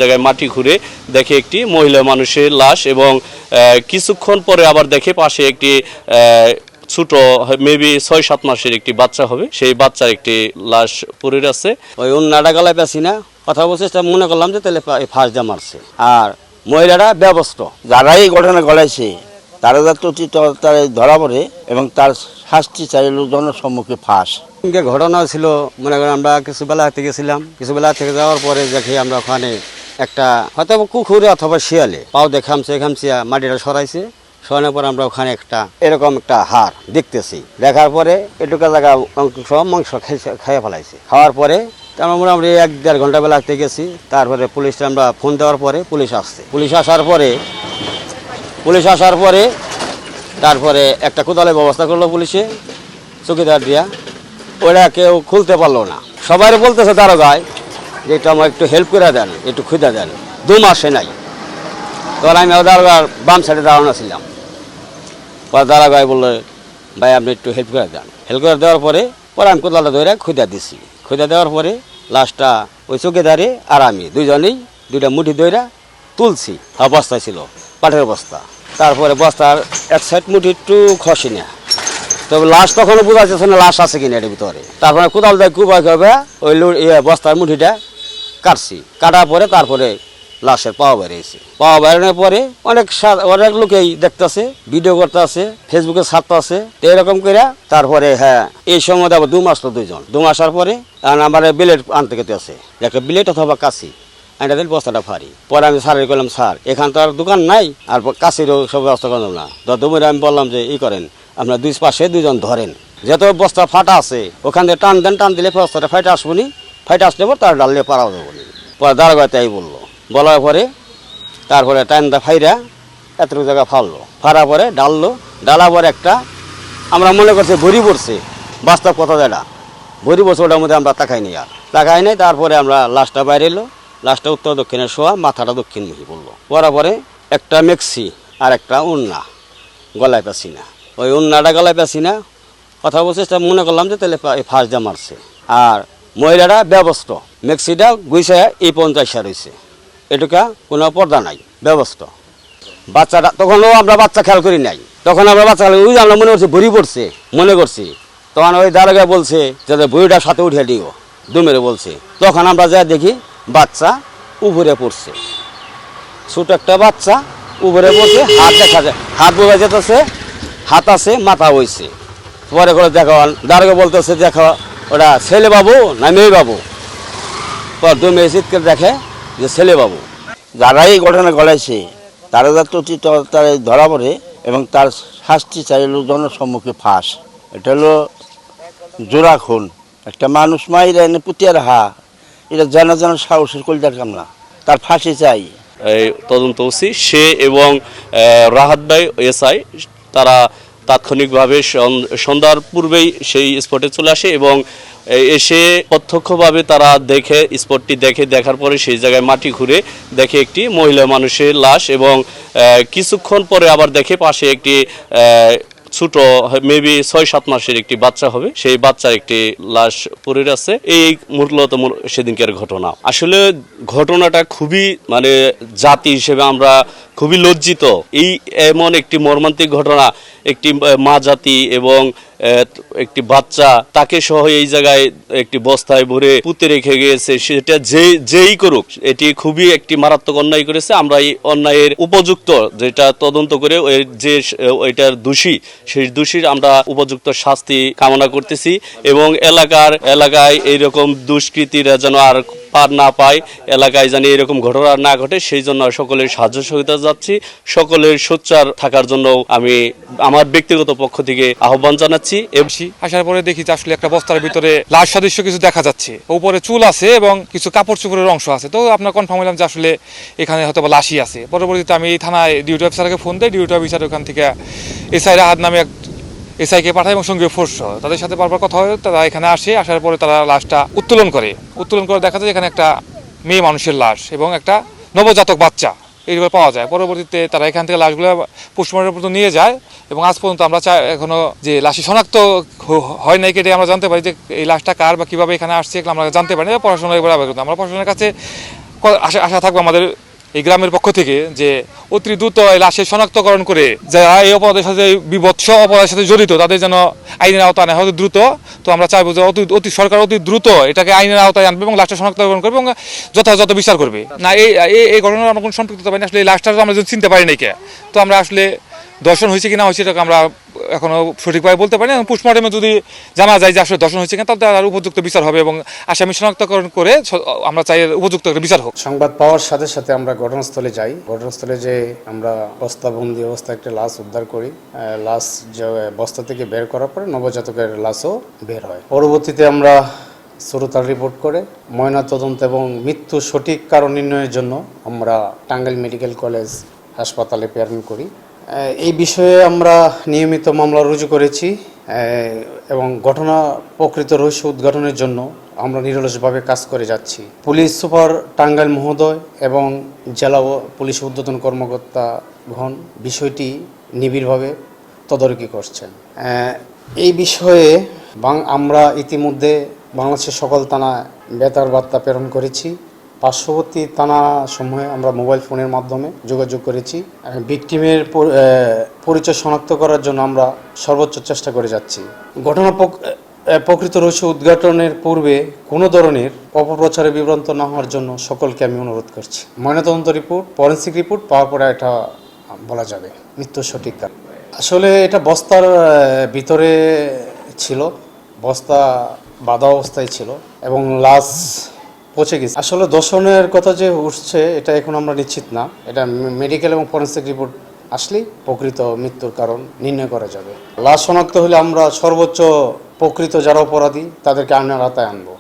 জায়গায় মাটি খুঁড়ে দেখে একটি মহিলা মানুষের লাশ এবং কিছুক্ষণ পরে আবার দেখে পাশে একটি ছোট মেবি ৬-৭ মাসের একটি বাচ্চা হবে, সেই বাচ্চার একটি লাশ পড়ে আছে। ওই অন্যটা গলায় পেছি না কথা বলছে, মনে করলাম যে তাহলে ফাঁস দিয়ে মারছে। আর মহিলাটা ব্যবস্থ, যারা এই ঘটনা ঘটাইছে তারা তারা ধরা পড়ে এবং তার শাস্তি চাই লোকজনের সম্মুখে ফাঁস। ঘটনা ছিল, মনে করেন আমরা কিছু বেলা থেকে গেছিলাম, কিছু বেলা থেকে যাওয়ার পরে দেখি আমরা ওখানে একটা হয়তো কুকুরে অথবা শিয়ালে পাও দেখামছে মাটিটা সরাইছে। সরানোর পর আমরা ওখানে একটা এরকম একটা হাড় দেখতেছি, দেখার পরে এটুকু জায়গা মাংস খেয়ে ফেলাইছে। খাওয়ার পরে আমরা মোটামুটি 1-1.5 ঘন্টা বেলা থেকে গেছি। তারপরে পুলিশটা আমরা ফোন দেওয়ার পরে পুলিশ আসছে। পুলিশ আসার পরে তারপরে একটা কোদালের ব্যবস্থা করলো পুলিশে, চৌকিদার দিয়া। ওরা কেউ খুলতে পারলো না। সবাই বলতেছে দারোগায় যে একটু আমার একটু হেল্প করে দেন, একটু খুঁজে দেন। 2 মাসে নাই। তখন আমি দারোগার বাম সাইডে দাঁড়ানো ছিলাম। পরে দারোগায় বললো ভাই আপনি একটু হেল্প করে দেন। হেল্প করে দেওয়ার পরে আমি কোদালটা ধরে খুঁজে দিছি। খুঁজে দেওয়ার পরে লাশটা ওই চৌকিদারে আর আমি দুইজনেই 2টা মুঠি ধরে তুলছি। বস্তায় ছিল, পাটের বস্তা। তারপরে বস্তার এক সাইড মুঠি একটু খসে না, তবে লাশ তখনও বোঝা যাচ্ছে না লাশ আছে কিনা এর ভিতরে। তারপরে কোদাল দিয়ে কুবাই হবে ওই বস্তার মুঠিটা কাটছি। কাটার পরে তারপরে লাশের পাওয়া বেরিয়েছে। পাওয়া বেরোনোর পরে অনেক লোকেই দেখতেছে, ভিডিও করতে আছে, ফেসবুকে ছাড়তে আছে। তো এরকম করে তারপরে এই সময় আবার 2 মাস তো 2জন 2 মাসার পরে আমার বিলেট আনতে গেতে আছে, একটা বিলেট অথবা কাশি আনটা দিল বস্তাটা ফারি। পরে আমি স্যারের বললাম স্যার এখান তো আর দোকান নাই, আর কাশিরও সব ব্যবস্থা করলাম না। দমরে আমি বললাম যে করেন আপনার 2 পাশে 2জন ধরেন, যেহেতু বস্তা ফাটা আছে ওখান থেকে টান দিলে বস্তাটা ফাইটে আসবো নি, ফাইটে আসলে পর তার ডাললে পারাও যাবো নি। পরে দাঁড়াবে তাই বললো। বলার পরে তারপরে টাইনটা ফাইরা এতটুকু জায়গা ফাড়ার পরে ডালার পরে একটা আমরা মনে করছি ভরি পড়ছে, বাস্তব কথা যেটা ভরি পড়ছে ওটার মধ্যে আমরা তাকাই নাই। তারপরে আমরা লাশটা বাইরে এলো, লাশটা উত্তর দক্ষিণে শোয়া, মাথাটা দক্ষিণমুখী পড়লো। পরার পরে একটা মেক্সি আর একটা উন্না গলায় পেছি না, ওই উন্নাটা গলায় পেছি না কথা বলছে, মনে করলাম যে তাহলে ফাঁস দিয়ে মারছে। আর মহিলাটা ব্যবস্থ, মেক্সিটা গুইছে এই 50 রয়েছে, এটুকা কোনো পর্দা নাই, ব্যবস্থা। বাচ্চাটা তখনও আমরা বাচ্চা খেয়াল করি নাই, তখন আমরা বাচ্চা খেয়াল ওই আমরা মনে করছি ভরি পড়ছে মনে করছি। তখন ওই দারোগা বলছে যাতে ভরিটার সাথে উঠে দিও, দুমেরে বলছে। তখন আমরা যা দেখি বাচ্চা উপরে পড়ছে, ছোট একটা বাচ্চা উপরে পড়ছে, হাত দেখা যায়, হাত বোঝা যেতেছে, হাত আছে, মাথা হয়েছে। পরে করে দেখো দারোগা বলতেছে দেখো ওটা ছেলে বাবু না মেয়ে বাবু। পর দুমেরে চিৎকার দেখে যে ছেলে বাবু। যারা এই ঘটনা ঘটাইছে তারা তারা ধরা পড়ে এবং তার শাস্তি চাই লোকজনের সম্মুখে ফাঁস। এটা হলো জোড়া খুন, একটা মানুষ মাইরা এনে পুতিয়া রাখা, এটা জানা সাহসের কলিজার কামনা, তার ফাঁসি চাই। এই তদন্ত ওসি সে এবং রাহাত ভাই এসআই তারা তাৎক্ষণিকভাবে সন্ধ্যার পূর্বেই সেই স্পটে চলে আসে এবং এসে প্রত্যক্ষভাবে তারা দেখে স্পটটি দেখার পরে সেই জায়গায় মাটি খুঁড়ে দেখে একটি মহিলা মানুষের লাশ এবং কিছুক্ষণ পরে আবার দেখে পাশে একটি ছোট মেবি 6-7 মাসের একটি বাচ্চা হবে, সেই বাচ্চার একটি লাশ পড়ে আছে। এই মূলত সেদিনকার ঘটনা। আসলে ঘটনাটা খুবই জাতি হিসেবে আমরা খুবই লজ্জিত। এই এমন একটি মর্মান্তিক ঘটনা, একটি মা জাতি এবং একটি বাচ্চা তাকে সহ এই জায়গায় একটি বস্তায় ভরে পুঁতে রেখে গিয়েছে, সেটা যেই করুক এটি খুবই একটি মারাত্মক অন্যায় করেছে। আমরা এই অন্যায়ের উপযুক্ত যেটা তদন্ত করে যে এটার দোষী সেই দোষীর আমরা উপযুক্ত শাস্তি কামনা করতেছি এবং এলাকায় এইরকম দুষ্কৃতীরা যেন আর পার না পায়, এলাকায় যেন এরকম ঘটনা না ঘটে সেই জন্য সকলের সাহায্য সহযোগিতা যাচ্ছি। সকলের সোচ্চার থাকার জন্য আমি আমার ব্যক্তিগত পক্ষ থেকে আহ্বান জানাচ্ছি। আসার পরে দেখি যে আসলে একটা বস্তার ভিতরে লাশ সদৃশ্য কিছু দেখা যাচ্ছে, উপরে চুল আছে এবং কিছু কাপড় চোপড়ের অংশ আছে। তো আপনার কনফার্ম হলাম যে আসলে এখানে হয়তো লাশই আছে। পরবর্তীতে আমি থানায় ডিউটি অফিসারকে ফোন দিই, ডিউটি অফিসার ওখান থেকে এসআই রাহাত নামে এক এসআইকে পাঠায় এবং সঙ্গে ফোর্স তাদের সাথে বারবার কথা হয়। তারা এখানে আসার পরে তারা লাশটা উত্তোলন করে দেখা যায় এখানে একটা মেয়ে মানুষের লাশ এবং একটা নবজাতক বাচ্চা এইভাবে পাওয়া যায়। পরবর্তীতে তারা এখান থেকে লাশগুলো পোস্টমর্টম পর্যন্ত নিয়ে যায় এবং আজ পর্যন্ত আমরা এখনো যে লাশি শনাক্ত হয় নাই কেটে আমরা জানতে পারি যে এই লাশটা কার বা কীভাবে এখানে আসছে আমরা জানতে পারি না। আমরা প্রশাসনের কাছে আশা আশা থাকবে আমাদের এই গ্রামের পক্ষ থেকে যে অতি দ্রুত এই লাশের শনাক্তকরণ করে যারা এই অপরাধের সাথে বিভৎস অপরাধের সাথে জড়িত তাদের যেন আইনের আওতায় আনা হয় দ্রুত। তো আমরা চাইবো যে অতি সরকার অতি দ্রুত এটাকে আইনের আওতায় আনবে এবং লাশটা শনাক্তকরণ করবে এবং যথাযথ বিচার করবে। না এই ঘটনার আমরা কোনো সম্পৃক্ততা পাই না, আসলে এই লাশটা আমরা যদি চিনতে পারি নাই কে, তো আমরা আসলে দর্শন হয়েছে কিনা হয়েছে এটাকে আমরা এখনো সঠিকভাবে বলতে পারি না। পোস্টমর্টমে যদি জানা যায় যে আসলে দর্শন হয়েছে কিনা তাহলে তার উপযুক্ত বিচার হবে এবং আসামি শনাক্তকরণ করে আমরা চাই উপযুক্ত একটা বিচার হোক। সংবাদ পাওয়ার সাথে সাথে আমরা ঘটনাস্থলে যাই। ঘটনাস্থলে যে আমরা বস্তাবন্দি অবস্থায় একটা লাশ উদ্ধার করি। লাশ বস্তা থেকে বের করার পরে নবজাতকের লাশও বের হয়। পরবর্তীতে আমরা সুরতার রিপোর্ট করে ময়নাতদন্ত এবং মৃত্যুর সঠিক কারণ নির্ণয়ের জন্য আমরা টাঙ্গাইল মেডিকেল কলেজ হাসপাতালে প্রেরণ করি। এই বিষয়ে আমরা নিয়মিত মামলা রুজু করেছি এবং ঘটনা প্রকৃত রহস্য উদ্ঘাটনের জন্য আমরা নিরলসভাবে কাজ করে যাচ্ছি। পুলিশ সুপার টাঙ্গাইল মহোদয় এবং জেলা পুলিশ ঊর্ধ্বতন কর্মকর্তাগণ বিষয়টি নিবিড়ভাবে তদারকি করছেন। এই বিষয়ে আমরা ইতিমধ্যে বাংলাদেশের সকল থানায় বেতার বার্তা প্রেরণ করেছি। পার্শ্ববর্তী থানাসমূহে আমরা মোবাইল ফোনের মাধ্যমে যোগাযোগ করেছি। ভিকটিমের পরিচয় শনাক্ত করার জন্য আমরা সর্বোচ্চ চেষ্টা করে যাচ্ছি। ঘটনা প্রকৃত রহস্য উদ্ঘাটনের পূর্বে কোনো ধরনের অপপ্রচারে বিভ্রান্ত না হওয়ার জন্য সকলকে আমি অনুরোধ করছি। ময়নাতদন্ত রিপোর্ট, ফরেনসিক রিপোর্ট পাওয়ার পরে এটা বলা যাবে মৃত্যুর সঠিক কারণ। আসলে এটা বস্তার ভিতরে ছিল, বস্তা বাঁধা অবস্থায় ছিল এবং লাশ পচে গেছে। আসলে দর্শনের কথা যে উঠছে এটা এখন আমরা নিশ্চিত না। এটা মেডিকেল এবং ফরেনসিক রিপোর্ট আসলেই প্রকৃত মৃত্যুর কারণ নির্ণয় করা যাবে। লাশ শনাক্ত হলে আমরা সর্বোচ্চ প্রকৃত যারা অপরাধী তাদেরকে আইনের আওতায় আনবো।